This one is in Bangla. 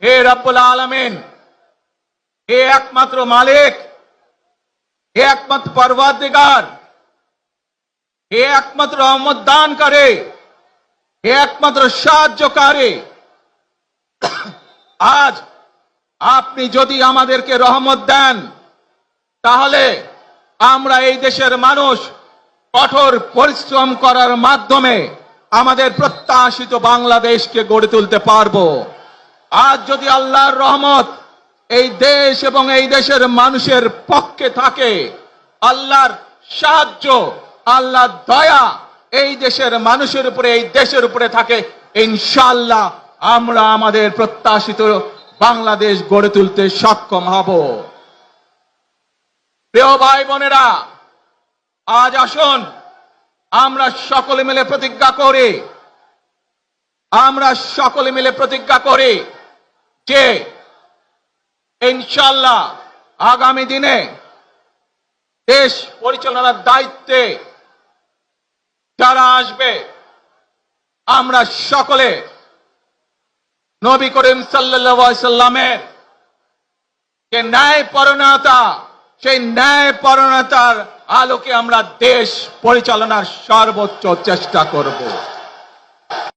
হে রব্বুল আলামিন, হে একমাত্র মালিক, হে একমাত্র পরওয়ারদিগার, হে একমাত্র রহমত দানকারী, হে একমাত্র সাহায্যকারী, আজ আপনি যদি আমাদেরকে রহমত দেন, তাহলে আমরা এই দেশের মানুষ কঠোর পরিশ্রম করার মাধ্যমে আমাদের প্রত্যাশিত বাংলাদেশকে গড়ে তুলতে পারবো। আজ যদি আল্লাহর রহমত এই দেশ এবং এই দেশের মানুষের পক্ষে থাকে, আল্লাহর সাহায্য, আল্লাহর দয়া এই দেশের মানুষের উপরে, এই দেশের উপরে থাকে, ইনশাআল্লাহ আমরা আমাদের প্রত্যাশিত বাংলাদেশ গড়ে তুলতে সক্ষম হব। প্রিয় ভাই বোনেরা, আজ আসুন আমরা সকলে মিলে প্রতিজ্ঞা করি যে ইনশাআল্লাহ আগামী দিনে দেশ পরিচালনার দায়িত্বে যারা আসবে, আমরা সকলে নবী করিম সাল্লাল্লাহু আলাইহি সাল্লামের যে ন্যায়পরায়ণতা, সেই ন্যায়পরায়ণতার আলোকে আমরা দেশ পরিচালনার সর্বোচ্চ চেষ্টা করব।